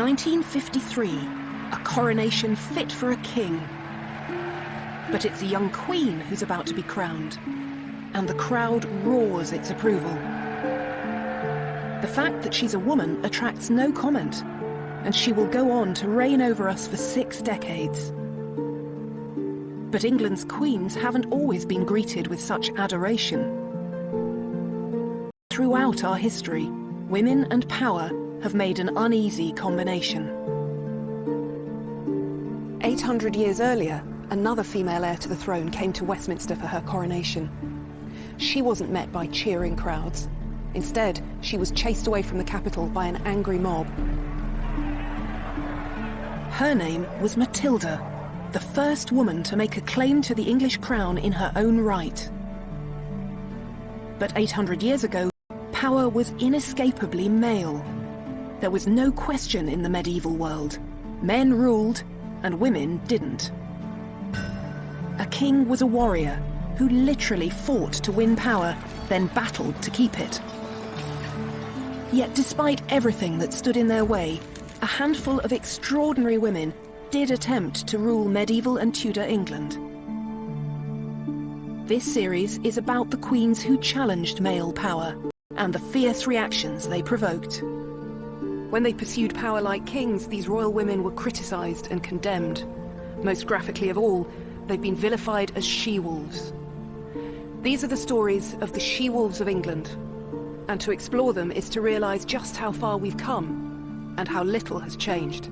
1953, a coronation fit for a king. But it's a young queen who's about to be crowned, and the crowd roars its approval. The fact that she's a woman attracts no comment, and she will go on to reign over us for 6 decades. But England's queens haven't always been greeted with such adoration. Throughout our history, women and power have made an uneasy combination. 800 years earlier, another female heir to the throne came to Westminster for her coronation. She wasn't met by cheering crowds. Instead, she was chased away from the capital by an angry mob. Her name was Matilda, the first woman to make a claim to the English crown in her own right. But 800 years ago, power was inescapably male. There was no question in the medieval world. Men ruled, and women didn't. A king was a warrior who literally fought to win power, then battled to keep it. Yet despite everything that stood in their way, a handful of extraordinary women did attempt to rule medieval and Tudor England. This series is about the queens who challenged male power and the fierce reactions they provoked. When they pursued power like kings, these royal women were criticised and condemned. Most graphically of all, they've been vilified as she-wolves. These are the stories of the she-wolves of England, and to explore them is to realise just how far we've come and how little has changed.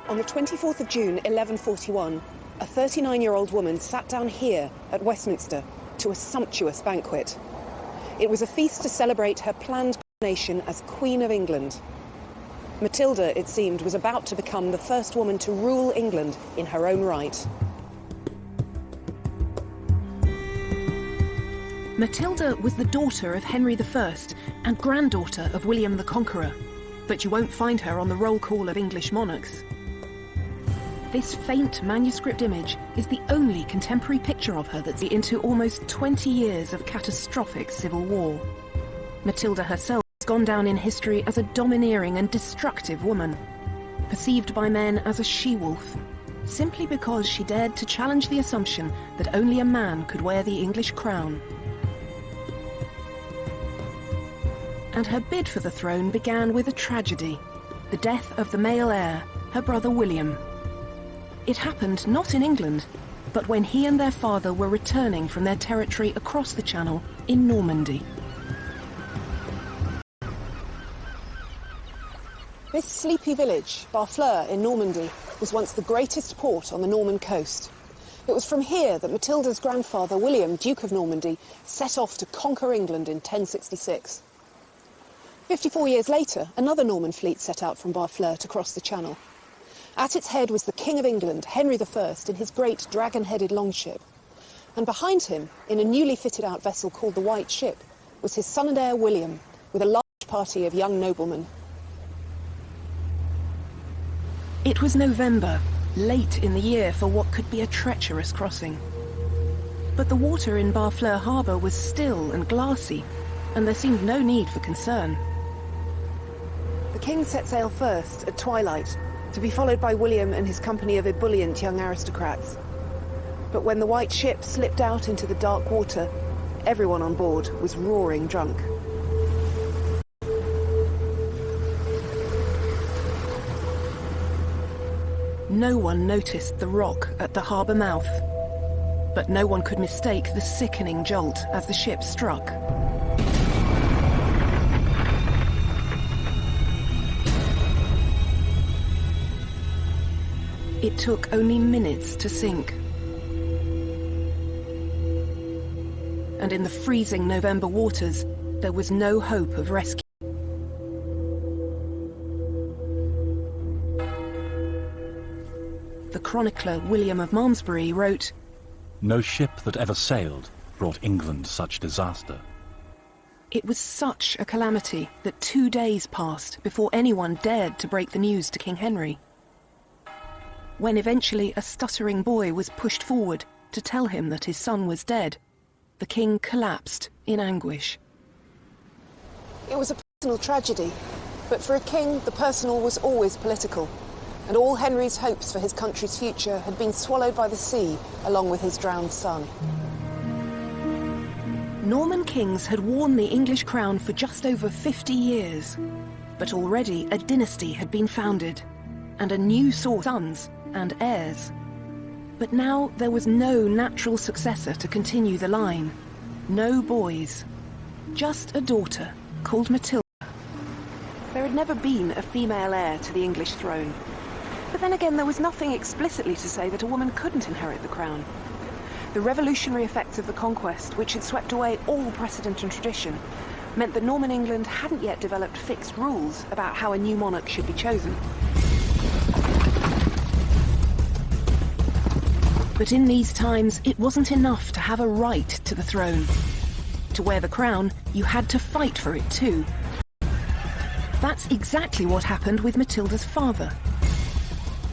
On the 24th of June, 1141, a 39-year-old woman sat down here at Westminster to a sumptuous banquet. It was a feast to celebrate her planned coronation as Queen of England. Matilda, it seemed, was about to become the first woman to rule England in her own right. Matilda was the daughter of Henry I and granddaughter of William the Conqueror, but you won't find her on the roll call of English monarchs. This faint manuscript image is the only contemporary picture of her that's into almost 20 years of catastrophic civil war. Matilda herself has gone down in history as a domineering and destructive woman, perceived by men as a she-wolf, simply because she dared to challenge the assumption that only a man could wear the English crown. And her bid for the throne began with a tragedy, the death of the male heir, her brother William. It happened not in England, but when he and their father were returning from their territory across the Channel in Normandy. This sleepy village, Barfleur in Normandy, was once the greatest port on the Norman coast. It was from here that Matilda's grandfather, William, Duke of Normandy, set off to conquer England in 1066. 54 years later, another Norman fleet set out from Barfleur to cross the Channel. At its head was the King of England, Henry I, in his great dragon-headed longship. And behind him, in a newly fitted-out vessel called the White Ship, was his son and heir William, with a large party of young noblemen. It was November, late in the year for what could be a treacherous crossing. But the water in Barfleur harbour was still and glassy, and there seemed no need for concern. The king set sail first, at twilight, to be followed by William and his company of ebullient young aristocrats. But when the White Ship slipped out into the dark water, everyone on board was roaring drunk. No one noticed the rock at the harbour mouth, but no one could mistake the sickening jolt as the ship struck. It took only minutes to sink. And in the freezing November waters, there was no hope of rescue. chronicler William of Malmesbury wrote, "No ship that ever sailed brought England such disaster." It was such a calamity that 2 days passed before anyone dared to break the news to King Henry. When eventually a stuttering boy was pushed forward to tell him that his son was dead, the king collapsed in anguish. It was a personal tragedy, but for a king, the personal was always political, and all Henry's hopes for his country's future had been swallowed by the sea, along with his drowned son. Norman kings had worn the English crown for just over 50 years, but already a dynasty had been founded, and a new source of sons and heirs. But now there was no natural successor to continue the line. No boys. Just a daughter called Matilda. There had never been a female heir to the English throne. But then again, there was nothing explicitly to say that a woman couldn't inherit the crown. The revolutionary effects of the conquest, which had swept away all precedent and tradition, meant that Norman England hadn't yet developed fixed rules about how a new monarch should be chosen. But in these times, it wasn't enough to have a right to the throne. To wear the crown, you had to fight for it too. That's exactly what happened with Matilda's father.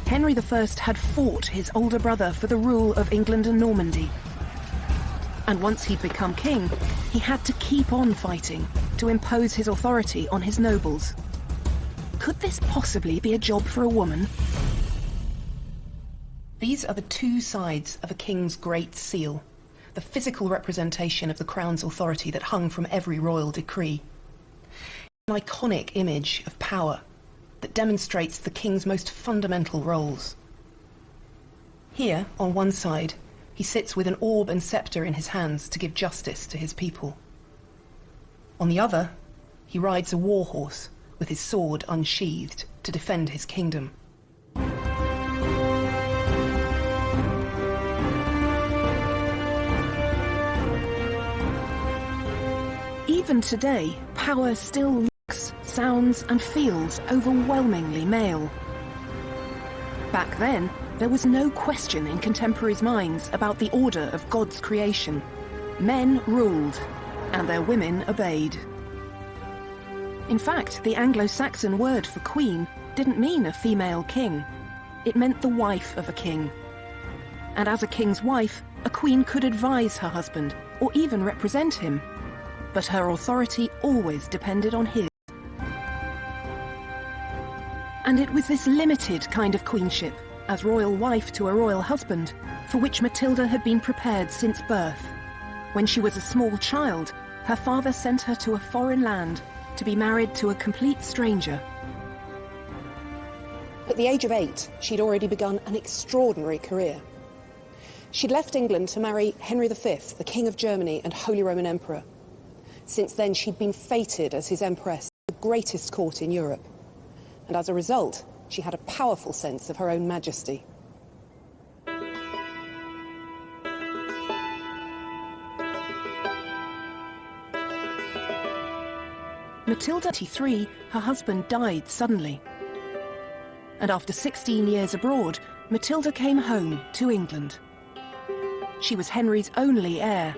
Henry I had fought his older brother for the rule of England and Normandy. And once he'd become king, he had to keep on fighting to impose his authority on his nobles. Could this possibly be a job for a woman? These are the two sides of a king's great seal, the physical representation of the crown's authority that hung from every royal decree. An iconic image of power that demonstrates the king's most fundamental roles. Here, on one side, he sits with an orb and scepter in his hands to give justice to his people. On the other, he rides a war horse with his sword unsheathed to defend his kingdom. Even today, power still looks, sounds and feels overwhelmingly male. Back then, there was no question in contemporaries' minds about the order of God's creation. Men ruled, and their women obeyed. In fact, the Anglo-Saxon word for queen didn't mean a female king. It meant the wife of a king. And as a king's wife, a queen could advise her husband, or even represent him. But her authority always depended on his. And it was this limited kind of queenship, as royal wife to a royal husband, for which Matilda had been prepared since birth. When she was a small child, her father sent her to a foreign land to be married to a complete stranger. At the age of 8, she'd already begun an extraordinary career. She'd left England to marry Henry V, the King of Germany and Holy Roman Emperor. Since then, she'd been fated as his empress, the greatest court in Europe. And as a result, she had a powerful sense of her own majesty. Matilda, 23, her husband died suddenly. And after 16 years abroad, Matilda came home to England. She was Henry's only heir,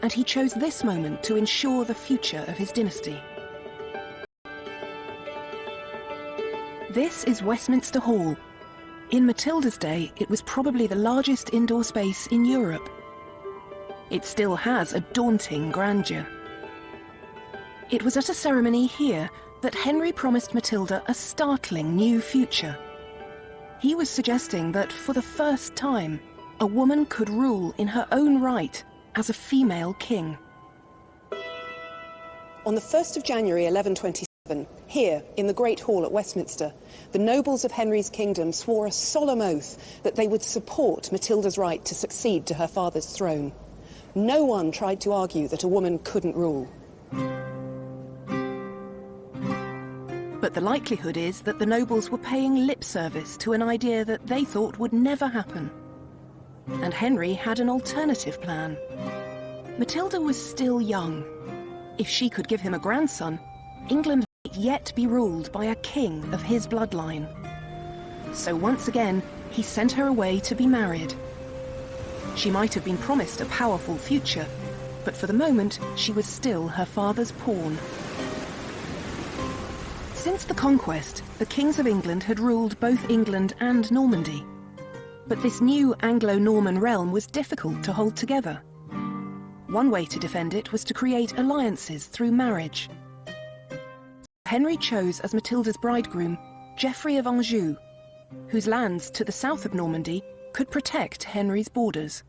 and he chose this moment to ensure the future of his dynasty. This is Westminster Hall. In Matilda's day, it was probably the largest indoor space in Europe. It still has a daunting grandeur. It was at a ceremony here that Henry promised Matilda a startling new future. He was suggesting that for the first time, a woman could rule in her own right as a female king. On the 1st of January 1127, here in the Great Hall at Westminster, the nobles of Henry's kingdom swore a solemn oath that they would support Matilda's right to succeed to her father's throne. No one tried to argue that a woman couldn't rule. But the likelihood is that the nobles were paying lip service to an idea that they thought would never happen. And Henry had an alternative plan. Matilda was still young. If she could give him a grandson, England might yet be ruled by a king of his bloodline. So once again, he sent her away to be married. She might have been promised a powerful future, but for the moment, she was still her father's pawn. Since the conquest, the kings of England had ruled both England and Normandy. But this new Anglo-Norman realm was difficult to hold together. One way to defend it was to create alliances through marriage. Henry chose as Matilda's bridegroom Geoffrey of Anjou, whose lands to the south of Normandy could protect Henry's borders.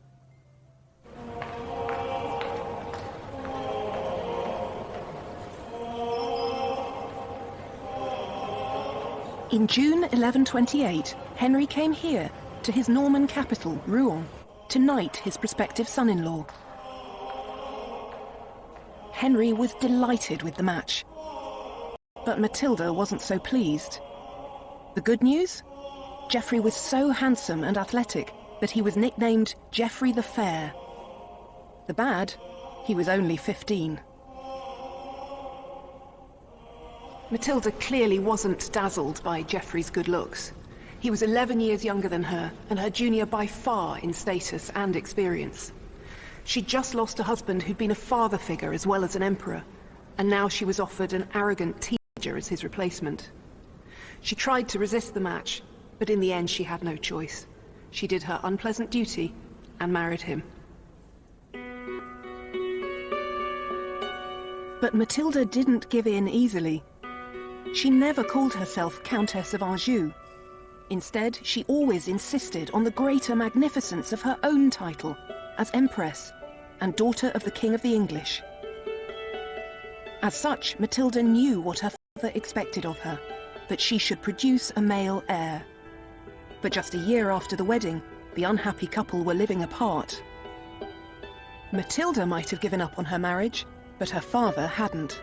In June 1128, Henry came here, to his Norman capital, Rouen, to knight his prospective son-in-law. Henry was delighted with the match, but Matilda wasn't so pleased. The good news? Geoffrey was so handsome and athletic that he was nicknamed Geoffrey the Fair. The bad? He was only 15. Matilda clearly wasn't dazzled by Geoffrey's good looks. He was 11 years younger than her, and her junior by far in status and experience. She'd just lost a husband who'd been a father figure as well as an emperor, and now she was offered an arrogant teenager as his replacement. She tried to resist the match, but in the end she had no choice. She did her unpleasant duty and married him. But Matilda didn't give in easily. She never called herself Countess of Anjou. Instead, she always insisted on the greater magnificence of her own title as Empress and daughter of the King of the English. As such, Matilda knew what her father expected of her, that she should produce a male heir. But just a year after the wedding, the unhappy couple were living apart. Matilda might have given up on her marriage, but her father hadn't.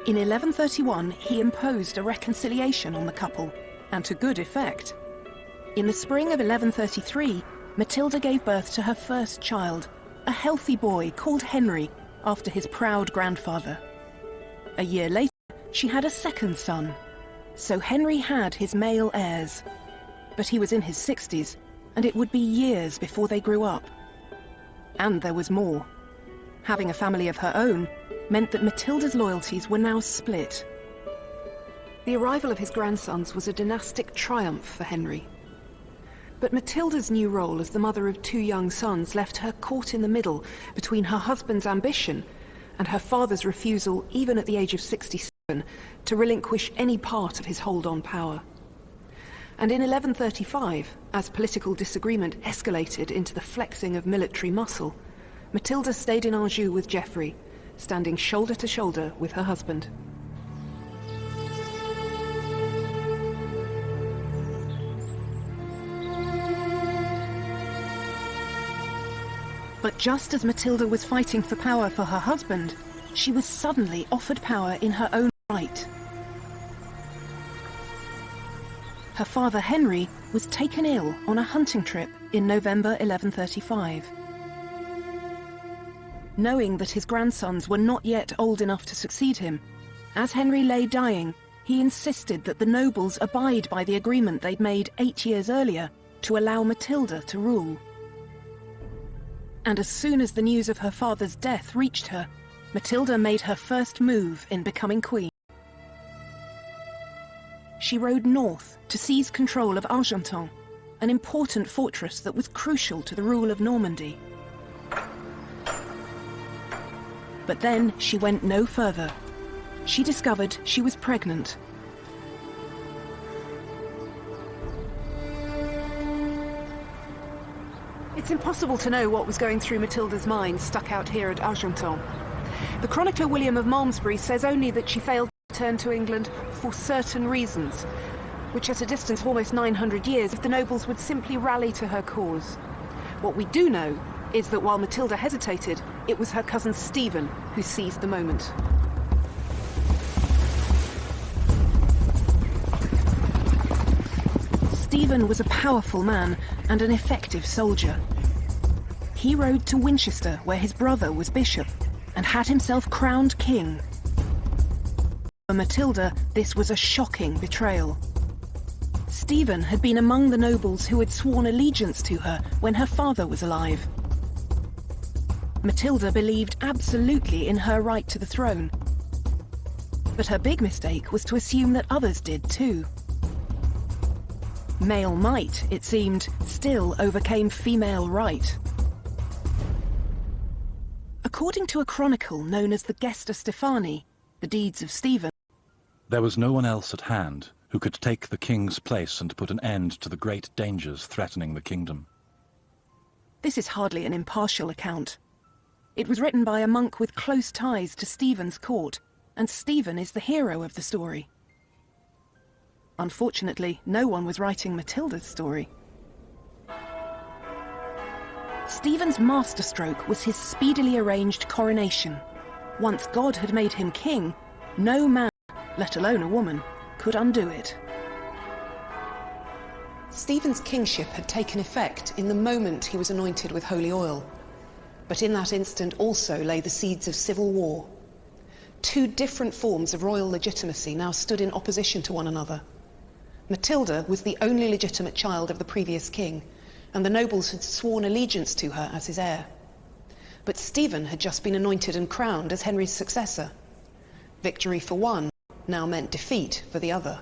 In 1131, he imposed a reconciliation on the couple, and to good effect. In the spring of 1133, Matilda gave birth to her first child, a healthy boy called Henry, after his proud grandfather. A year later, she had a second son. So Henry had his male heirs. But he was in his 60s, and it would be years before they grew up. And there was more. Having a family of her own meant that Matilda's loyalties were now split. The arrival of his grandsons was a dynastic triumph for Henry. But Matilda's new role as the mother of two young sons left her caught in the middle between her husband's ambition and her father's refusal, even at the age of 67, to relinquish any part of his hold on power. And in 1135, as political disagreement escalated into the flexing of military muscle, Matilda stayed in Anjou with Geoffrey, standing shoulder to shoulder with her husband. But just as Matilda was fighting for power for her husband, she was suddenly offered power in her own right. Her father Henry was taken ill on a hunting trip in November 1135. Knowing that his grandsons were not yet old enough to succeed him, as Henry lay dying, he insisted that the nobles abide by the agreement they'd made 8 years earlier to allow Matilda to rule. And as soon as the news of her father's death reached her, Matilda made her first move in becoming queen. She rode north to seize control of Argentan, an important fortress that was crucial to the rule of Normandy. But then she went no further. She discovered she was pregnant. It's impossible to know what was going through Matilda's mind stuck out here at Argentan. The chronicler William of Malmesbury says only that she failed to return to England for certain reasons, which at a distance of almost 900 years, if the nobles would simply rally to her cause. What we do know is that while Matilda hesitated, it was her cousin Stephen who seized the moment. Stephen was a powerful man and an effective soldier. He rode to Winchester, where his brother was bishop, and had himself crowned king. For Matilda, this was a shocking betrayal. Stephen had been among the nobles who had sworn allegiance to her when her father was alive. Matilda believed absolutely in her right to the throne. But her big mistake was to assume that others did too. Male might, it seemed, still overcame female right. According to a chronicle known as the Gesta Stephani, the Deeds of Stephen, there was no one else at hand who could take the king's place and put an end to the great dangers threatening the kingdom. This is hardly an impartial account. It was written by a monk with close ties to Stephen's court, and Stephen is the hero of the story. Unfortunately, no one was writing Matilda's story. Stephen's masterstroke was his speedily arranged coronation. Once God had made him king, no man, let alone a woman, could undo it. Stephen's kingship had taken effect in the moment he was anointed with holy oil. But in that instant also lay the seeds of civil war. Two different forms of royal legitimacy now stood in opposition to one another. Matilda was the only legitimate child of the previous king, and the nobles had sworn allegiance to her as his heir. But Stephen had just been anointed and crowned as Henry's successor. Victory for one now meant defeat for the other.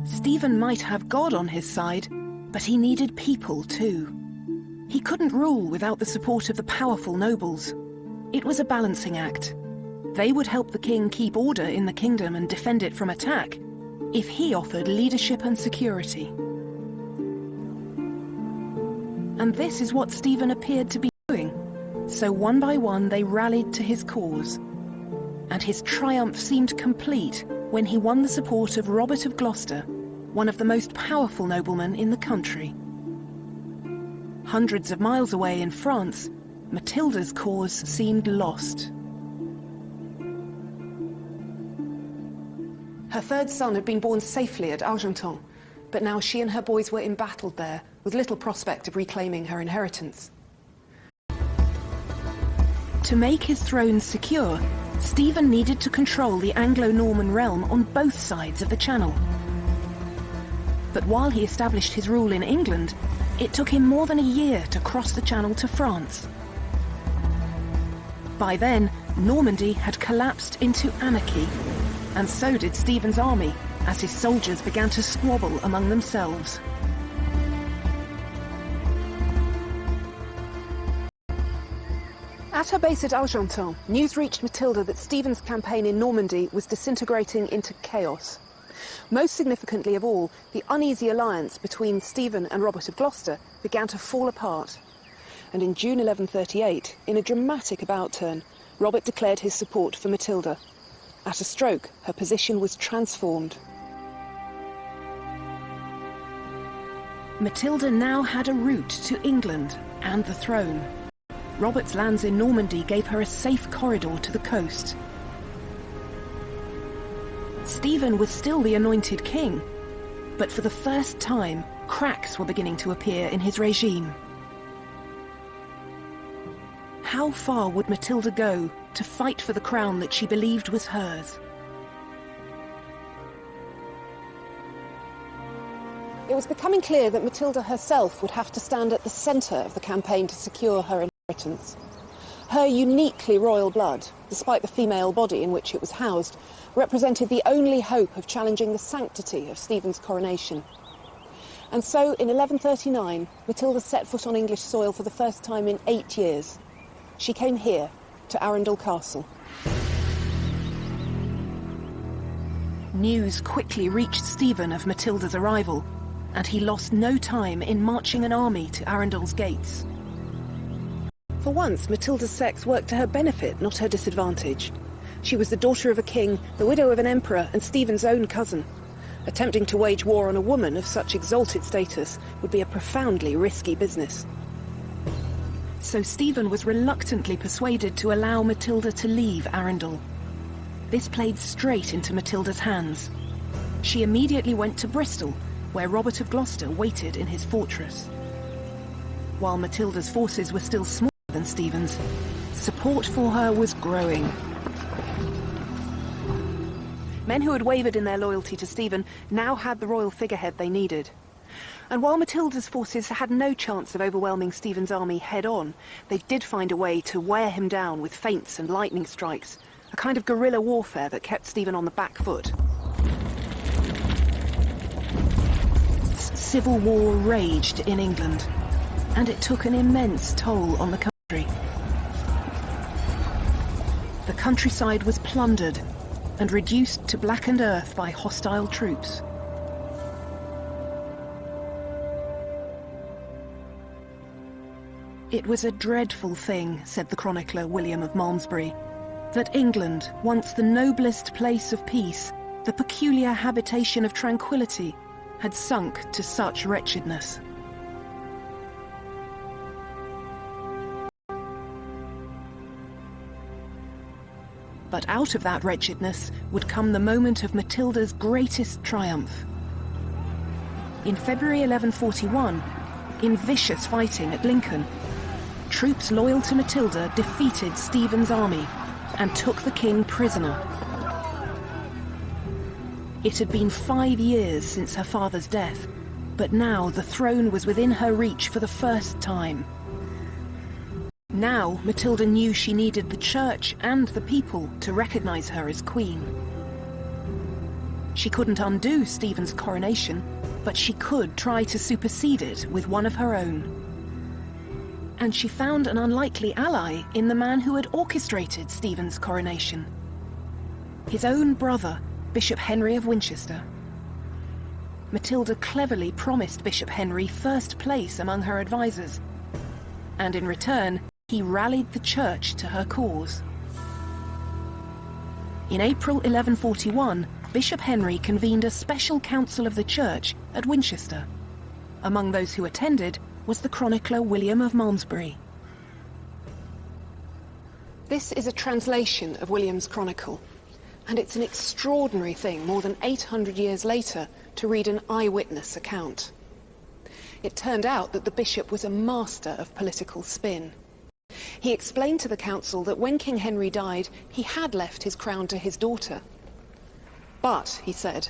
Stephen might have God on his side, but he needed people too. He couldn't rule without the support of the powerful nobles. It was a balancing act. They would help the king keep order in the kingdom and defend it from attack, if he offered leadership and security. And this is what Stephen appeared to be doing. So one by one they rallied to his cause. And his triumph seemed complete when he won the support of Robert of Gloucester, one of the most powerful noblemen in the country. Hundreds of miles away in France, Matilda's cause seemed lost. Her third son had been born safely at Argenton, but now she and her boys were embattled there, with little prospect of reclaiming her inheritance. To make his throne secure, Stephen needed to control the Anglo-Norman realm on both sides of the Channel. But while he established his rule in England, it took him more than a year to cross the Channel to France. By then, Normandy had collapsed into anarchy, and so did Stephen's army, as his soldiers began to squabble among themselves. At her base at Argenton, news reached Matilda that Stephen's campaign in Normandy was disintegrating into chaos. Most significantly of all, the uneasy alliance between Stephen and Robert of Gloucester began to fall apart. And in June 1138, in a dramatic about-turn, Robert declared his support for Matilda. At a stroke, her position was transformed. Matilda now had a route to England and the throne. Robert's lands in Normandy gave her a safe corridor to the coast. Stephen was still the anointed king, but for the first time, cracks were beginning to appear in his regime. How far would Matilda go to fight for the crown that she believed was hers? It was becoming clear that Matilda herself would have to stand at the centre of the campaign to secure her inheritance. Her uniquely royal blood, despite the female body in which it was housed, represented the only hope of challenging the sanctity of Stephen's coronation. And so, in 1139, Matilda set foot on English soil for the first time in 8 years. She came here, to Arundel Castle. News quickly reached Stephen of Matilda's arrival, and he lost no time in marching an army to Arundel's gates. For once, Matilda's sex worked to her benefit, not her disadvantage. She was the daughter of a king, the widow of an emperor, and Stephen's own cousin. Attempting to wage war on a woman of such exalted status would be a profoundly risky business. So Stephen was reluctantly persuaded to allow Matilda to leave Arundel. This played straight into Matilda's hands. She immediately went to Bristol, where Robert of Gloucester waited in his fortress. While Matilda's forces were still smaller than Stephen's, support for her was growing. Men who had wavered in their loyalty to Stephen now had the royal figurehead they needed. And while Matilda's forces had no chance of overwhelming Stephen's army head-on, they did find a way to wear him down with feints and lightning strikes, a kind of guerrilla warfare that kept Stephen on the back foot. Civil war raged in England, and it took an immense toll on the country. The countryside was plundered and reduced to blackened earth by hostile troops. It was a dreadful thing, said the chronicler William of Malmesbury, that England, once the noblest place of peace, the peculiar habitation of tranquility, had sunk to such wretchedness. But out of that wretchedness would come the moment of Matilda's greatest triumph. In February 1141, in vicious fighting at Lincoln, troops loyal to Matilda defeated Stephen's army and took the king prisoner. It had been 5 years since her father's death, but now the throne was within her reach for the first time. Now Matilda knew she needed the church and the people to recognize her as queen. She couldn't undo Stephen's coronation, but she could try to supersede it with one of her own. And she found an unlikely ally in the man who had orchestrated Stephen's coronation. His own brother, Bishop Henry of Winchester. Matilda cleverly promised Bishop Henry first place among her advisors, and in return, he rallied the church to her cause. In April 1141, Bishop Henry convened a special council of the church at Winchester. Among those who attended was the chronicler William of Malmesbury. This is a translation of William's chronicle, and it's an extraordinary thing, more than 800 years later, to read an eyewitness account. It turned out that the bishop was a master of political spin. He explained to the council that when King Henry died, he had left his crown to his daughter. But, he said,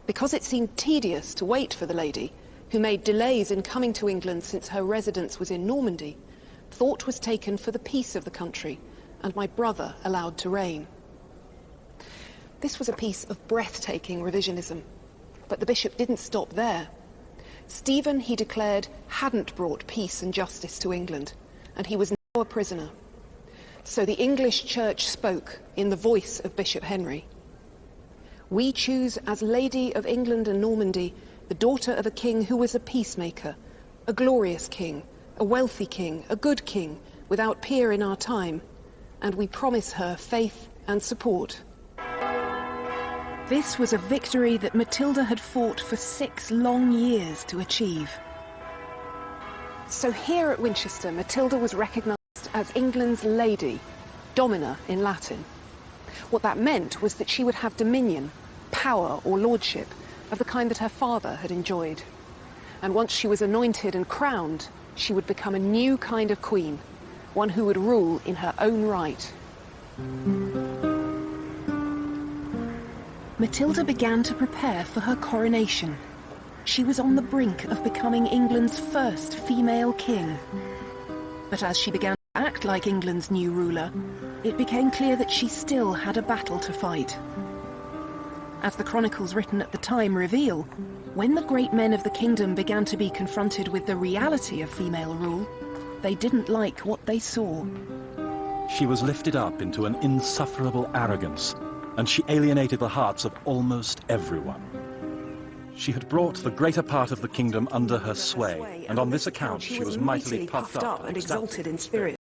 because it seemed tedious to wait for the lady, who made delays in coming to England since her residence was in Normandy, thought was taken for the peace of the country, and my brother allowed to reign. This was a piece of breathtaking revisionism, but the bishop didn't stop there. Stephen, he declared, hadn't brought peace and justice to England, and he was now a prisoner. So the English church spoke in the voice of Bishop Henry. We choose as Lady of England and Normandy the daughter of a king who was a peacemaker, a glorious king, a wealthy king, a good king, without peer in our time, and we promise her faith and support. This was a victory that Matilda had fought for 6 long years to achieve. So here at Winchester, Matilda was recognised as England's lady, domina in Latin. What that meant was that she would have dominion, power or lordship of the kind that her father had enjoyed. And once she was anointed and crowned, she would become a new kind of queen, one who would rule in her own right. Matilda began to prepare for her coronation. She was on the brink of becoming England's first female king. But as she began to act like England's new ruler, it became clear that she still had a battle to fight. As the chronicles written at the time reveal, when the great men of the kingdom began to be confronted with the reality of female rule, they didn't like what they saw. She was lifted up into an insufferable arrogance, and she alienated the hearts of almost everyone. She had brought the greater part of the kingdom under her sway, and on this account she was mightily puffed up and exalted in spirit.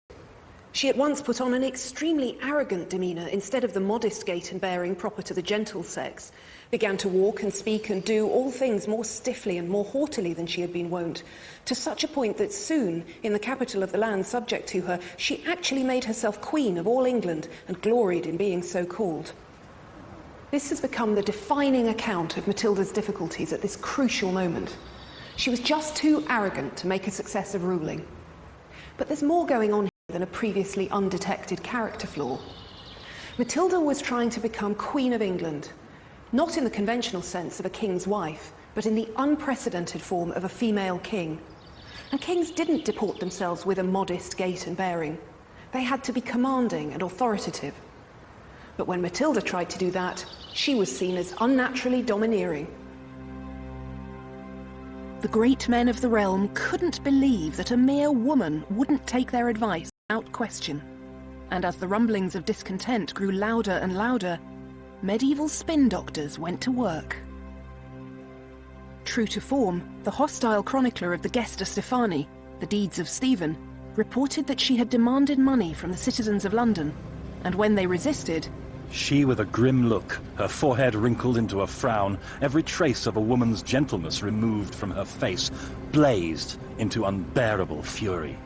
She at once put on an extremely arrogant demeanour instead of the modest gait and bearing proper to the gentle sex, began to walk and speak and do all things more stiffly and more haughtily than she had been wont, to such a point that soon, in the capital of the land subject to her, she actually made herself queen of all England and gloried in being so called. This has become the defining account of Matilda's difficulties at this crucial moment. She was just too arrogant to make a success of ruling. But there's more going on here than a previously undetected character flaw. Matilda was trying to become Queen of England, Not in the conventional sense of a king's wife, but in the unprecedented form of a female king. And kings didn't deport themselves with a modest gait and bearing. They had to be commanding and authoritative. But when Matilda tried to do that, she was seen as unnaturally domineering. The great men of the realm couldn't believe that a mere woman wouldn't take their advice without question. And as the rumblings of discontent grew louder and louder, medieval spin doctors went to work. True to form, the hostile chronicler of the Gesta Stephani, the Deeds of Stephen, reported that she had demanded money from the citizens of London, and when they resisted, she, with a grim look, her forehead wrinkled into a frown, every trace of a woman's gentleness removed from her face, blazed into unbearable fury.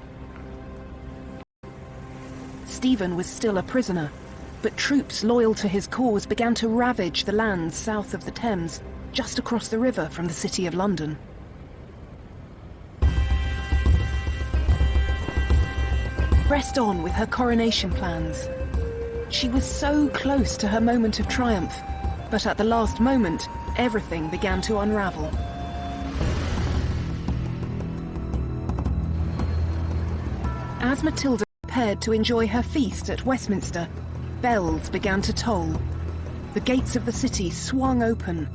Stephen was still a prisoner, but troops loyal to his cause began to ravage the lands south of the Thames, just across the river from the City of London. Pressed on with her coronation plans. She was so close to her moment of triumph, but at the last moment, everything began to unravel. As Matilda prepared to enjoy her feast at Westminster, bells began to toll. The gates of the city swung open,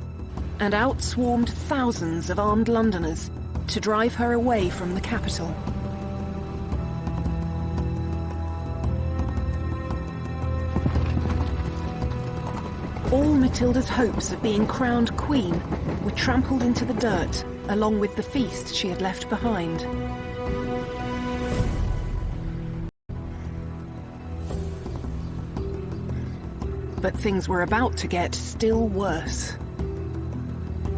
and out swarmed thousands of armed Londoners to drive her away from the capital. All Matilda's hopes of being crowned queen were trampled into the dirt, along with the feast she had left behind. But things were about to get still worse.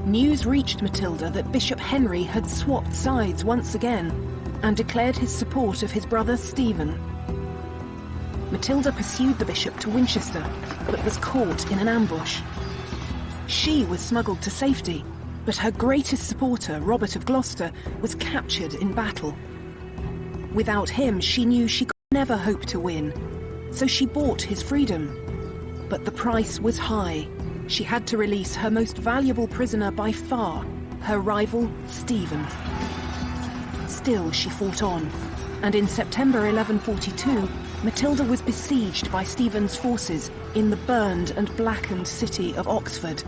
News reached Matilda that Bishop Henry had swapped sides once again and declared his support of his brother Stephen. Matilda pursued the bishop to Winchester, but was caught in an ambush. She was smuggled to safety, but her greatest supporter, Robert of Gloucester, was captured in battle. Without him, she knew she could never hope to win, so she bought his freedom. But the price was high. She had to release her most valuable prisoner by far, her rival, Stephen. Still, she fought on, and in September 1142, Matilda was besieged by Stephen's forces in the burned and blackened city of Oxford.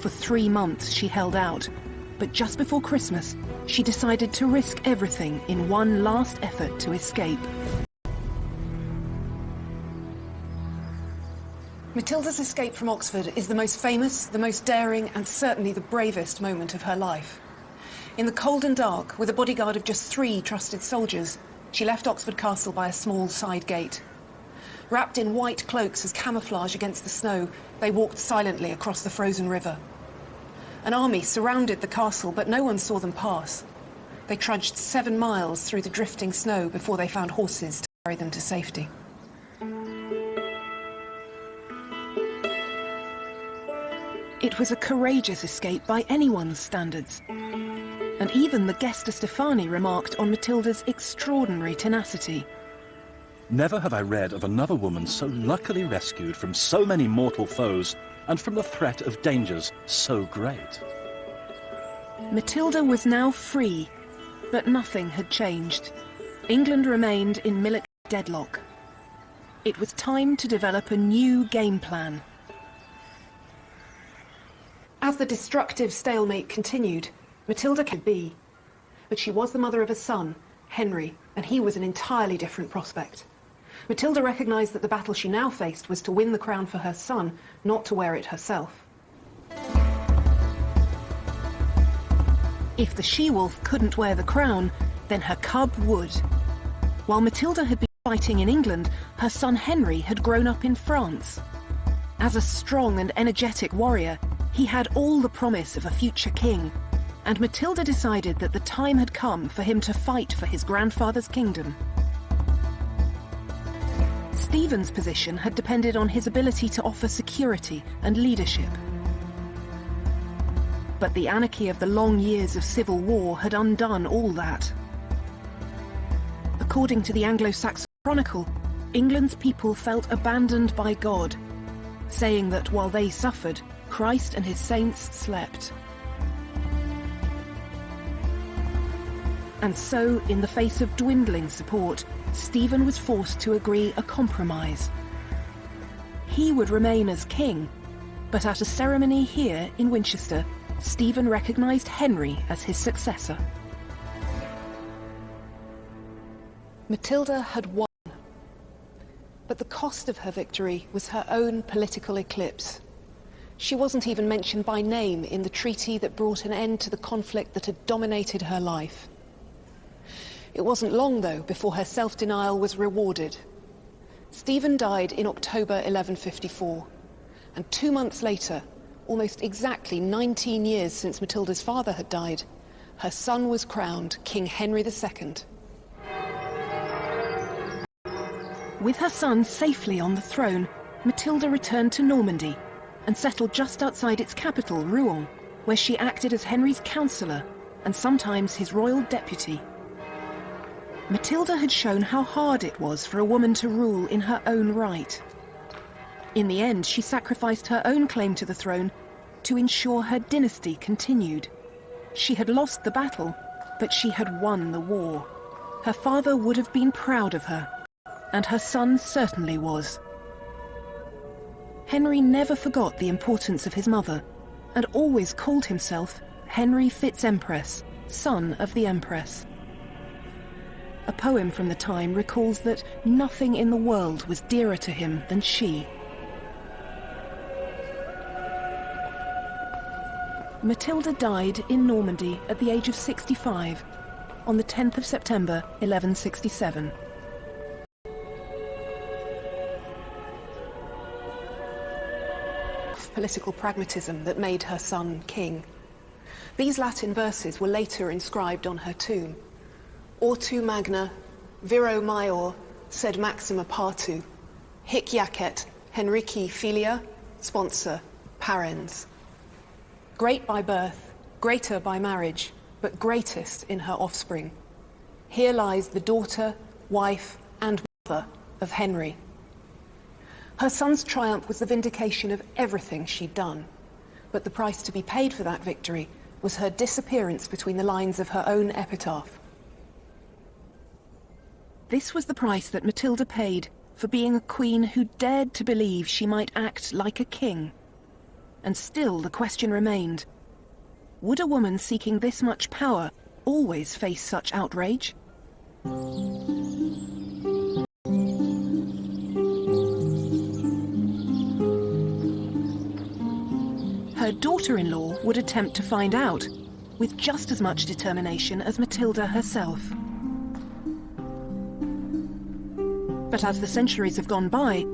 For 3 months she held out, but just before Christmas, she decided to risk everything in one last effort to escape. Matilda's escape from Oxford is the most famous, the most daring, and certainly the bravest moment of her life. In the cold and dark, with a bodyguard of just 3 trusted soldiers, she left Oxford Castle by a small side gate. Wrapped in white cloaks as camouflage against the snow, they walked silently across the frozen river. An army surrounded the castle, but no one saw them pass. They trudged 7 miles through the drifting snow before they found horses to carry them to safety. It was a courageous escape by anyone's standards. And even the Gesta Stephani remarked on Matilda's extraordinary tenacity. Never have I read of another woman so luckily rescued from so many mortal foes and from the threat of dangers so great. Matilda was now free, but nothing had changed. England remained in military deadlock. It was time to develop a new game plan. As the destructive stalemate continued, Matilda could be. But she was the mother of a son, Henry, and he was an entirely different prospect. Matilda recognised that the battle she now faced was to win the crown for her son, not to wear it herself. If the she-wolf couldn't wear the crown, then her cub would. While Matilda had been fighting in England, her son Henry had grown up in France. As a strong and energetic warrior, he had all the promise of a future king, and Matilda decided that the time had come for him to fight for his grandfather's kingdom. Stephen's position had depended on his ability to offer security and leadership. But the anarchy of the long years of civil war had undone all that. According to the Anglo-Saxon Chronicle, England's people felt abandoned by God, saying that while they suffered, Christ and his saints slept. And so, in the face of dwindling support, Stephen was forced to agree a compromise. He would remain as king, but at a ceremony here in Winchester, Stephen recognised Henry as his successor. Matilda had won, but the cost of her victory was her own political eclipse. She wasn't even mentioned by name in the treaty that brought an end to the conflict that had dominated her life. It wasn't long, though, before her self-denial was rewarded. Stephen died in October 1154, and 2 months later, almost exactly 19 years since Matilda's father had died, her son was crowned King Henry II. With her son safely on the throne, Matilda returned to Normandy and settled just outside its capital, Rouen, where she acted as Henry's counsellor and sometimes his royal deputy. Matilda had shown how hard it was for a woman to rule in her own right. In the end, she sacrificed her own claim to the throne to ensure her dynasty continued. She had lost the battle, but she had won the war. Her father would have been proud of her, and her son certainly was. Henry never forgot the importance of his mother, and always called himself Henry Fitz-Empress, son of the Empress. A poem from the time recalls that nothing in the world was dearer to him than she. Matilda died in Normandy at the age of 65 on the 10th of September 1167. Political pragmatism that made her son king. These Latin verses were later inscribed on her tomb. Ortu magna, viro maior, sed maxima partu, hic jacet Henrici filia, sponsor, parens. Great by birth, greater by marriage, but greatest in her offspring. Here lies the daughter, wife, and mother of Henry. Her son's triumph was the vindication of everything she'd done, but the price to be paid for that victory was her disappearance between the lines of her own epitaph. This was the price that Matilda paid for being a queen who dared to believe she might act like a king. And still the question remained, would a woman seeking this much power always face such outrage? Her daughter-in-law would attempt to find out, with just as much determination as Matilda herself. But as the centuries have gone by,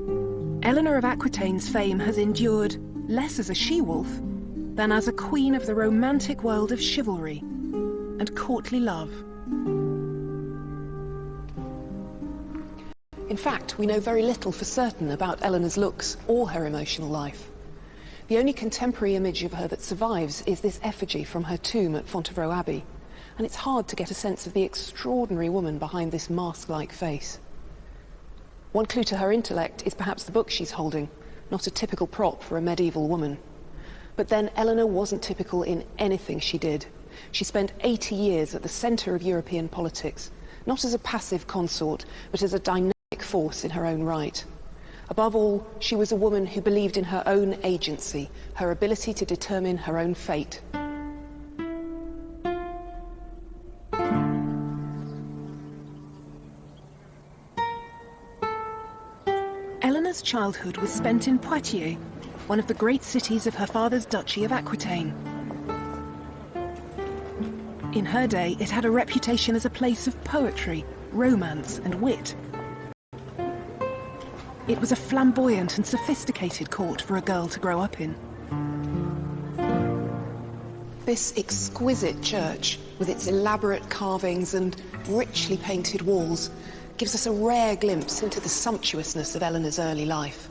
Eleanor of Aquitaine's fame has endured less as a she-wolf than as a queen of the romantic world of chivalry and courtly love. In fact, we know very little for certain about Eleanor's looks or her emotional life. The only contemporary image of her that survives is this effigy from her tomb at Fontevraud Abbey, and it's hard to get a sense of the extraordinary woman behind this mask-like face. One clue to her intellect is perhaps the book she's holding, not a typical prop for a medieval woman. But then Eleanor wasn't typical in anything she did. She spent 80 years at the centre of European politics, not as a passive consort, but as a dynamic force in her own right. Above all, she was a woman who believed in her own agency, her ability to determine her own fate. Eleanor's childhood was spent in Poitiers, one of the great cities of her father's Duchy of Aquitaine. In her day, it had a reputation as a place of poetry, romance, and wit. It was a flamboyant and sophisticated court for a girl to grow up in. This exquisite church, with its elaborate carvings and richly painted walls, gives us a rare glimpse into the sumptuousness of Eleanor's early life.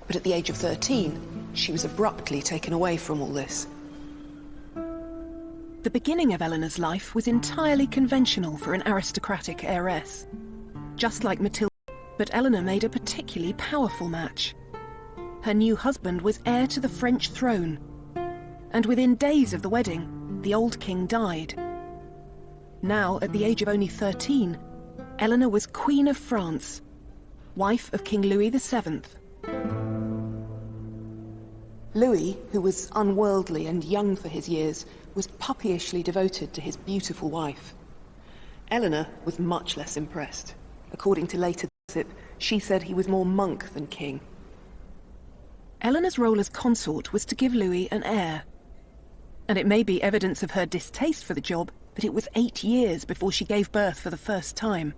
But at the age of 13, she was abruptly taken away from all this. The beginning of Eleanor's life was entirely conventional for an aristocratic heiress. Just like Matilda, but Eleanor made a particularly powerful match. her new husband was heir to the French throne. And within days of the wedding, the old king died. Now, at the age of only 13, Eleanor was Queen of France, wife of King Louis VII. Louis, who was unworldly and young for his years, was puppyishly devoted to his beautiful wife. Eleanor was much less impressed. According to later gossip, she said he was more monk than king. Eleanor's role as consort was to give Louis an heir. And it may be evidence of her distaste for the job that it was 8 years before she gave birth for the first time.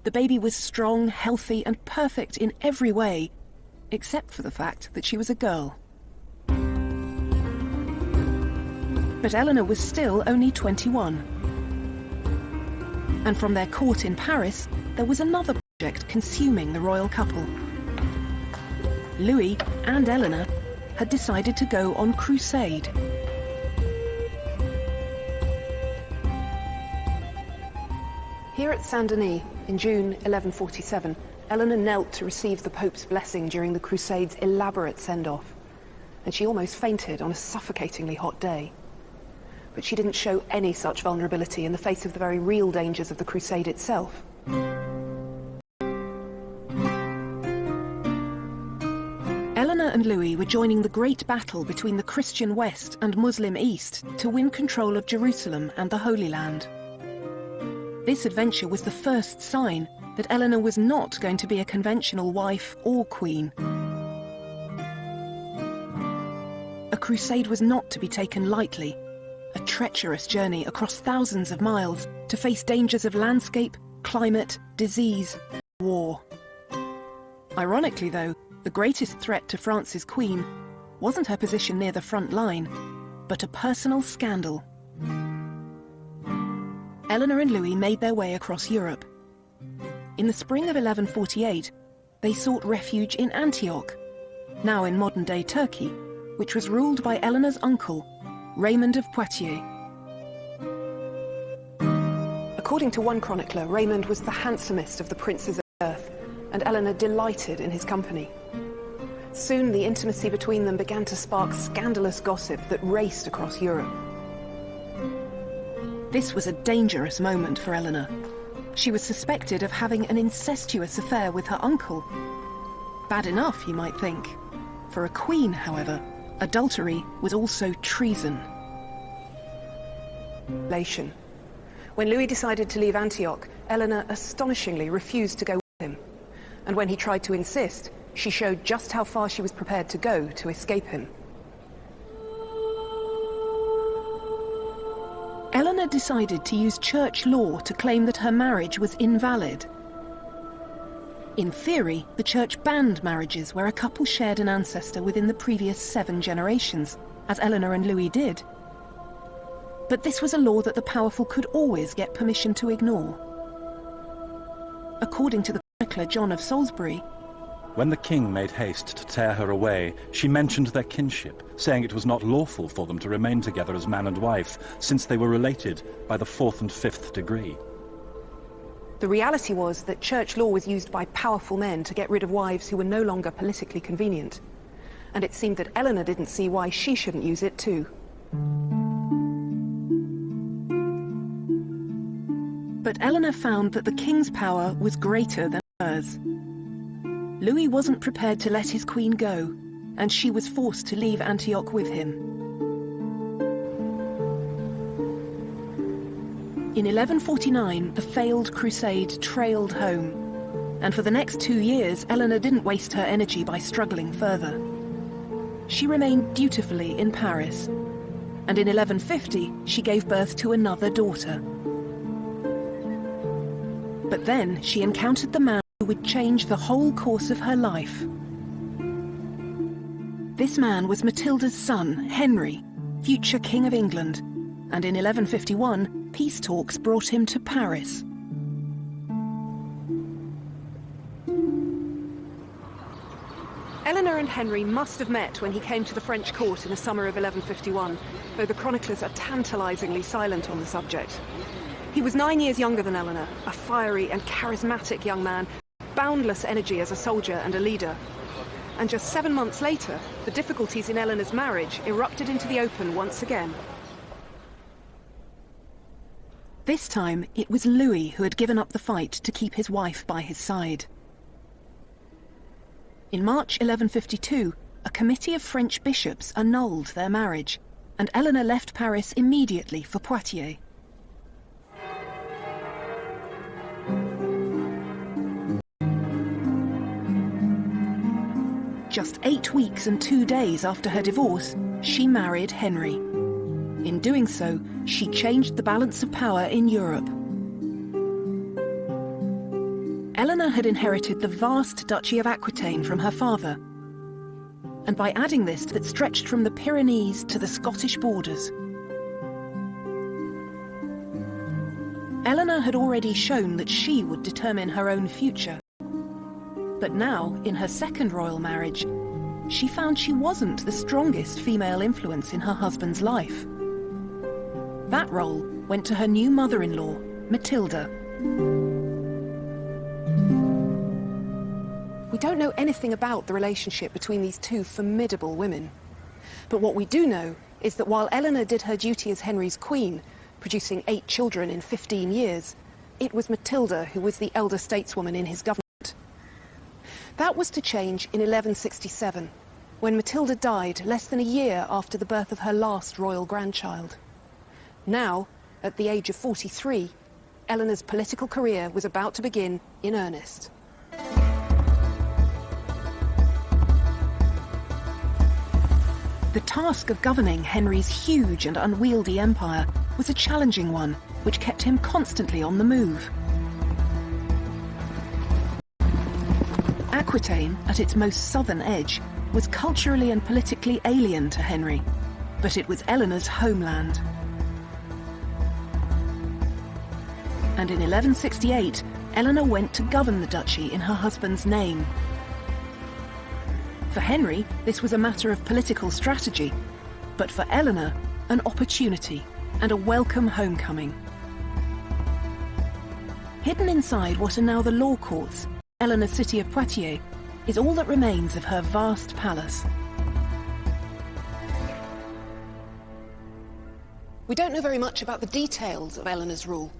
The baby was strong, healthy, and perfect in every way, except for the fact that she was a girl. But Eleanor was still only 21. And from their court in Paris, there was another project consuming the royal couple. Louis and Eleanor had decided to go on crusade. Here at Saint-Denis, in June 1147, Eleanor knelt to receive the Pope's blessing during the Crusade's elaborate send-off, and she almost fainted on a suffocatingly hot day. But she didn't show any such vulnerability in the face of the very real dangers of the Crusade itself. Eleanor and Louis were joining the great battle between the Christian West and Muslim East to win control of Jerusalem and the Holy Land. This adventure was the first sign that Eleanor was not going to be a conventional wife or queen. A crusade was not to be taken lightly, a treacherous journey across thousands of miles to face dangers of landscape, climate, disease, and war. Ironically, though, the greatest threat to France's queen wasn't her position near the front line, but a personal scandal. Eleanor and Louis made their way across Europe. In the spring of 1148, they sought refuge in Antioch, now in modern-day Turkey, which was ruled by Eleanor's uncle, Raymond of Poitiers. According to one chronicler, Raymond was the handsomest of the princes of earth, and Eleanor delighted in his company. Soon the intimacy between them began to spark scandalous gossip that raced across Europe. This was a dangerous moment for Eleanor. She was suspected of having an incestuous affair with her uncle. Bad enough, you might think. For a queen, however, adultery was also treason. When Louis decided to leave Antioch, Eleanor astonishingly refused to go with him. And when he tried to insist, she showed just how far she was prepared to go to escape him. Eleanor decided to use church law to claim that her marriage was invalid. In theory, the church banned marriages where a couple shared an ancestor within the previous 7 generations, as Eleanor and Louis did. But this was a law that the powerful could always get permission to ignore. According to the chronicler John of Salisbury, when the king made haste to tear her away, she mentioned their kinship, saying it was not lawful for them to remain together as man and wife, since they were related by the 4th and 5th degree. The reality was that church law was used by powerful men to get rid of wives who were no longer politically convenient. And it seemed that Eleanor didn't see why she shouldn't use it too. But Eleanor found that the king's power was greater than hers. Louis wasn't prepared to let his queen go, and she was forced to leave Antioch with him. In 1149, the failed crusade trailed home, and for the next 2 years, Eleanor didn't waste her energy by struggling further. She remained dutifully in Paris, and in 1150, she gave birth to another daughter. But then she encountered the man who would change the whole course of her life. This man was Matilda's son, Henry, future King of England, and in 1151, peace talks brought him to Paris. Eleanor and Henry must have met when he came to the French court in the summer of 1151, though the chroniclers are tantalizingly silent on the subject. He was 9 years younger than Eleanor, a fiery and charismatic young man, boundless energy as a soldier and a leader. And just 7 months later, the difficulties in Eleanor's marriage erupted into the open once again. This time, it was Louis who had given up the fight to keep his wife by his side. In March 1152, a committee of French bishops annulled their marriage, and Eleanor left Paris immediately for Poitiers. Just 8 weeks and 2 days after her divorce, she married Henry. In doing so, she changed the balance of power in Europe. Eleanor had inherited the vast Duchy of Aquitaine from her father, and by adding this that stretched from the Pyrenees to the Scottish borders. Eleanor had already shown that she would determine her own future. But now, in her second royal marriage, she found she wasn't the strongest female influence in her husband's life. That role went to her new mother-in-law, Matilda. We don't know anything about the relationship between these two formidable women. But what we do know is that while Eleanor did her duty as Henry's queen, producing 8 children in 15 years, it was Matilda who was the elder stateswoman in his government. That was to change in 1167, when Matilda died less than a year after the birth of her last royal grandchild. Now, at the age of 43, Eleanor's political career was about to begin in earnest. The task of governing Henry's huge and unwieldy empire was a challenging one, which kept him constantly on the move. Aquitaine, at its most southern edge, was culturally and politically alien to Henry, but it was Eleanor's homeland. And in 1168, Eleanor went to govern the duchy in her husband's name. For Henry, this was a matter of political strategy, but for Eleanor, an opportunity and a welcome homecoming. Hidden inside what are now the law courts, Eleanor's city of Poitiers is all that remains of her vast palace. We don't know very much about the details of Eleanor's rule,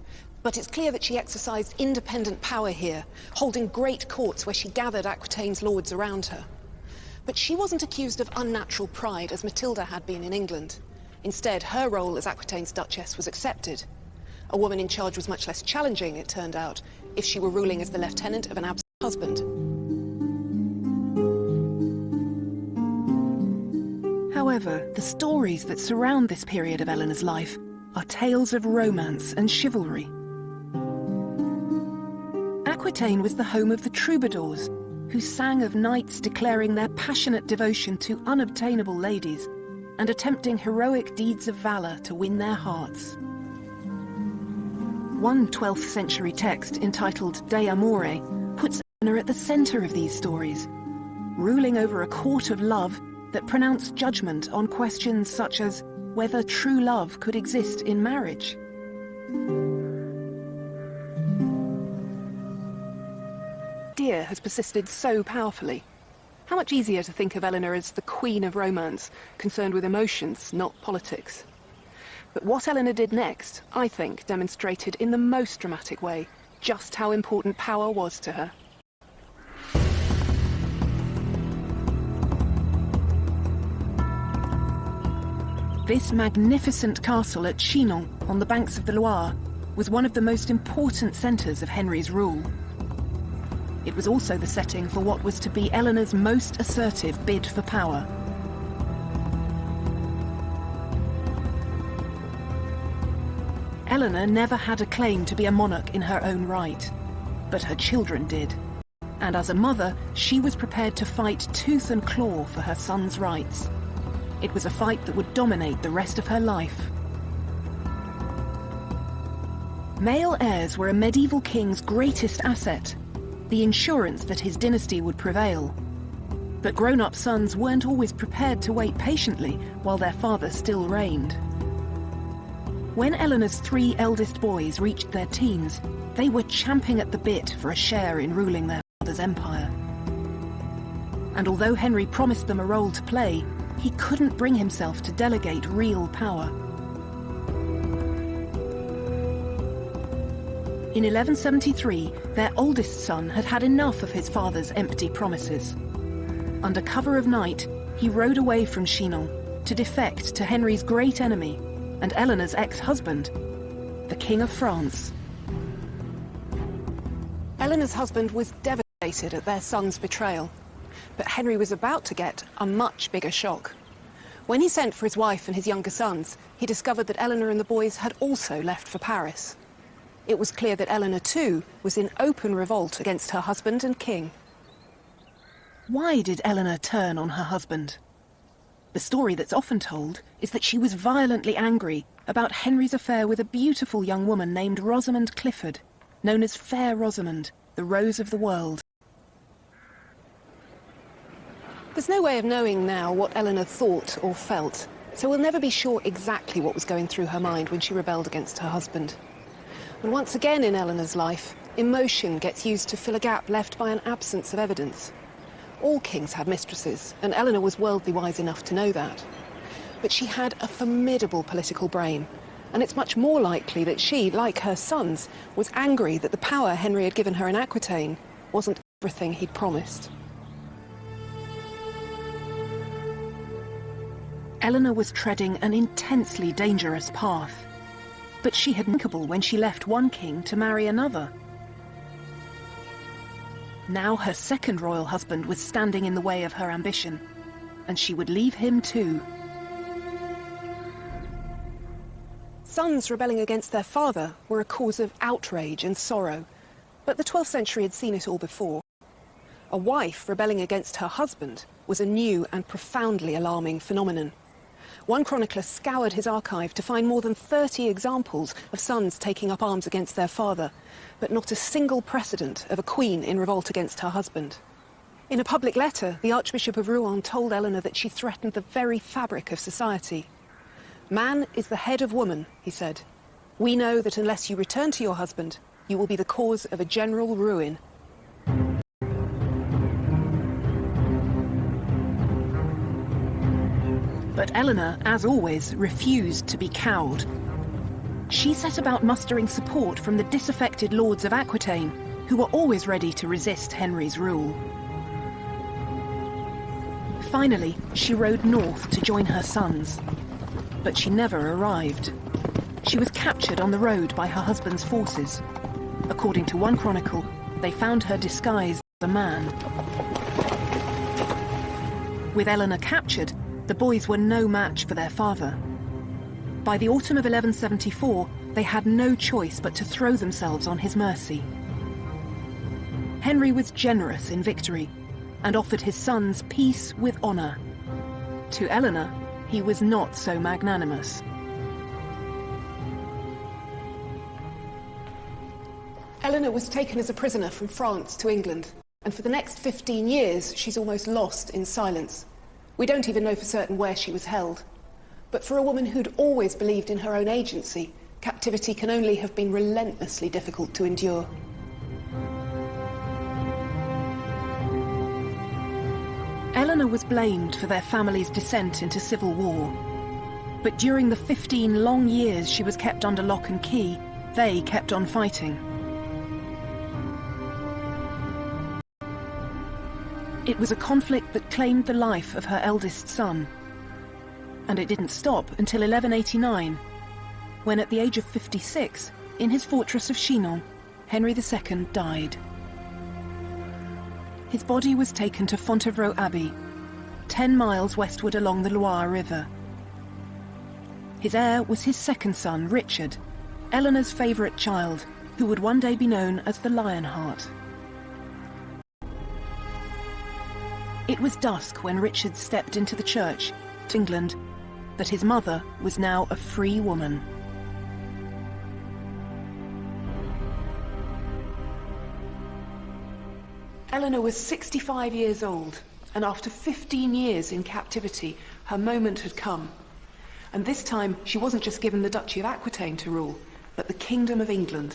but it's clear that she exercised independent power here, holding great courts where she gathered Aquitaine's lords around her. But she wasn't accused of unnatural pride as Matilda had been in England. Instead, her role as Aquitaine's duchess was accepted. A woman in charge was much less challenging, it turned out, if she were ruling as the lieutenant of an absent husband. However, the stories that surround this period of Eleanor's life are tales of romance and chivalry. Aquitaine was the home of the troubadours, who sang of knights declaring their passionate devotion to unobtainable ladies and attempting heroic deeds of valor to win their hearts. One 12th century text entitled De Amore puts Eleanor at the center of these stories, ruling over a court of love that pronounced judgment on questions such as whether true love could exist in marriage. Idea has persisted so powerfully. How much easier to think of Eleanor as the queen of romance, concerned with emotions, not politics. But what Eleanor did next, I think, demonstrated in the most dramatic way just how important power was to her. This magnificent castle at Chinon, on the banks of the Loire, was one of the most important centres of Henry's rule. It was also the setting for what was to be Eleanor's most assertive bid for power. Eleanor never had a claim to be a monarch in her own right, but her children did. And as a mother, she was prepared to fight tooth and claw for her son's rights. It was a fight that would dominate the rest of her life. Male heirs were a medieval king's greatest asset, the insurance that his dynasty would prevail. But grown-up sons weren't always prepared to wait patiently while their father still reigned. When Eleanor's 3 eldest boys reached their teens, they were champing at the bit for a share in ruling their father's empire. And although Henry promised them a role to play, he couldn't bring himself to delegate real power. In 1173, their oldest son had had enough of his father's empty promises. Under cover of night, he rode away from Chinon to defect to Henry's great enemy and Eleanor's ex-husband, the King of France. Eleanor's husband was devastated at their son's betrayal, but Henry was about to get a much bigger shock. When he sent for his wife and his younger sons, he discovered that Eleanor and the boys had also left for Paris. It was clear that Eleanor, too, was in open revolt against her husband and king. Why did Eleanor turn on her husband? The story that's often told is that she was violently angry about Henry's affair with a beautiful young woman named Rosamond Clifford, known as Fair Rosamond, the Rose of the World. There's no way of knowing now what Eleanor thought or felt, so we'll never be sure exactly what was going through her mind when she rebelled against her husband. And once again in Eleanor's life, emotion gets used to fill a gap left by an absence of evidence. All kings had mistresses, and Eleanor was worldly wise enough to know that. But she had a formidable political brain, and it's much more likely that she, like her sons, was angry that the power Henry had given her in Aquitaine wasn't everything he'd promised. Eleanor was treading an intensely dangerous path, but she had thinkable when she left one king to marry another. Now her second royal husband was standing in the way of her ambition, and she would leave him too. Sons rebelling against their father were a cause of outrage and sorrow, but the 12th century had seen it all before. A wife rebelling against her husband was a new and profoundly alarming phenomenon. One chronicler scoured his archive to find more than 30 examples of sons taking up arms against their father, but not a single precedent of a queen in revolt against her husband. In a public letter, the Archbishop of Rouen told Eleanor that she threatened the very fabric of society. "Man is the head of woman," he said. "We know that unless you return to your husband, you will be the cause of a general ruin." But Eleanor, as always, refused to be cowed. She set about mustering support from the disaffected lords of Aquitaine, who were always ready to resist Henry's rule. Finally, she rode north to join her sons. But she never arrived. She was captured on the road by her husband's forces. According to one chronicle, they found her disguised as a man. With Eleanor captured, the boys were no match for their father. By the autumn of 1174, they had no choice but to throw themselves on his mercy. Henry was generous in victory and offered his sons peace with honour. To Eleanor, he was not so magnanimous. Eleanor was taken as a prisoner from France to England, and for the next 15 years she's almost lost in silence. We don't even know for certain where she was held. But for a woman who'd always believed in her own agency, captivity can only have been relentlessly difficult to endure. Eleanor was blamed for their family's descent into civil war. But during the 15 long years she was kept under lock and key, they kept on fighting. It was a conflict that claimed the life of her eldest son. And it didn't stop until 1189, when at the age of 56, in his fortress of Chinon, Henry II died. His body was taken to Fontevraud Abbey, 10 miles westward along the Loire River. His heir was his second son, Richard, Eleanor's favourite child, who would one day be known as the Lionheart. It was dusk when Richard stepped into the church, England, that his mother was now a free woman. Eleanor was 65 years old, and after 15 years in captivity, her moment had come. And this time, she wasn't just given the Duchy of Aquitaine to rule, but the Kingdom of England.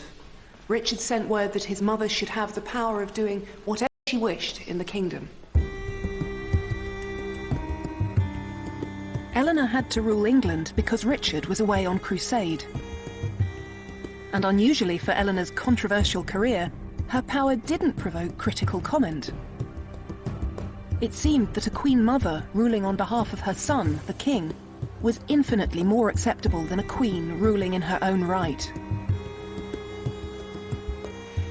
Richard sent word that his mother should have the power of doing whatever she wished in the kingdom. Eleanor had to rule England because Richard was away on crusade. And unusually for Eleanor's controversial career, her power didn't provoke critical comment. It seemed that a queen mother ruling on behalf of her son, the king, was infinitely more acceptable than a queen ruling in her own right.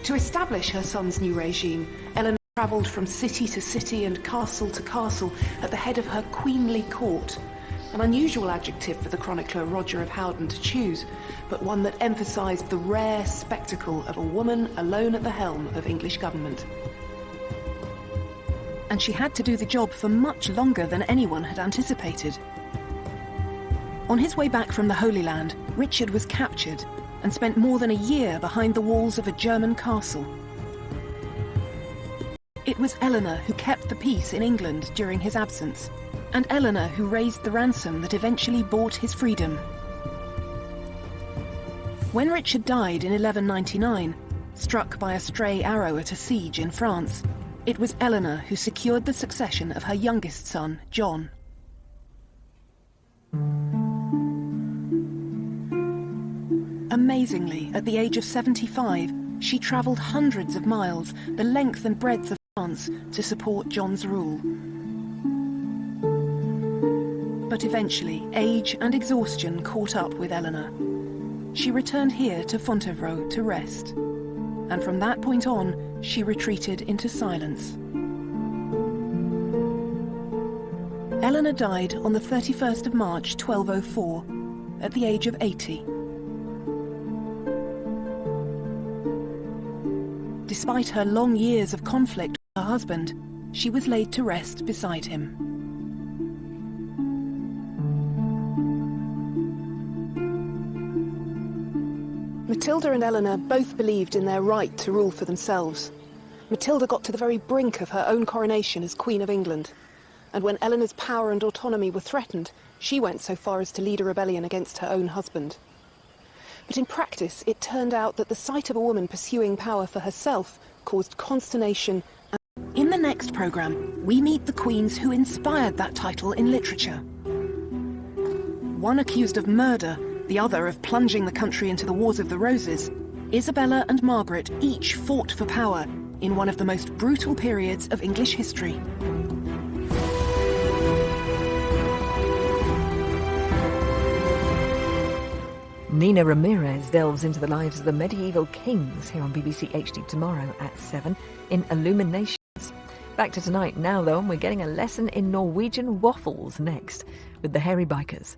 To establish her son's new regime, Eleanor travelled from city to city and castle to castle at the head of her queenly court, an unusual adjective for the chronicler Roger of Howden to choose, but one that emphasised the rare spectacle of a woman alone at the helm of English government. And she had to do the job for much longer than anyone had anticipated. On his way back from the Holy Land, Richard was captured and spent more than a year behind the walls of a German castle. It was Eleanor who kept the peace in England during his absence, and Eleanor who raised the ransom that eventually bought his freedom. When Richard died in 1199, struck by a stray arrow at a siege in France, it was Eleanor who secured the succession of her youngest son, John. Amazingly, at the age of 75, she travelled hundreds of miles, the length and breadth of France, to support John's rule. But eventually, age and exhaustion caught up with Eleanor. She returned here to Fontevraud to rest, and from that point on, she retreated into silence. Eleanor died on the 31st of March 1204, at the age of 80. Despite her long years of conflict with her husband, she was laid to rest beside him. Matilda and Eleanor both believed in their right to rule for themselves. Matilda got to the very brink of her own coronation as Queen of England. And when Eleanor's power and autonomy were threatened, she went so far as to lead a rebellion against her own husband. But in practice, it turned out that the sight of a woman pursuing power for herself caused consternation. In the next programme, we meet the queens who inspired that title in literature. One accused of murder, the other of plunging the country into the Wars of the Roses, Isabella and Margaret each fought for power in one of the most brutal periods of English history. Nina Ramirez delves into the lives of the medieval kings here on BBC HD tomorrow at 7 in Illuminations. Back to tonight now, though, and we're getting a lesson in Norwegian waffles next with the Hairy Bikers.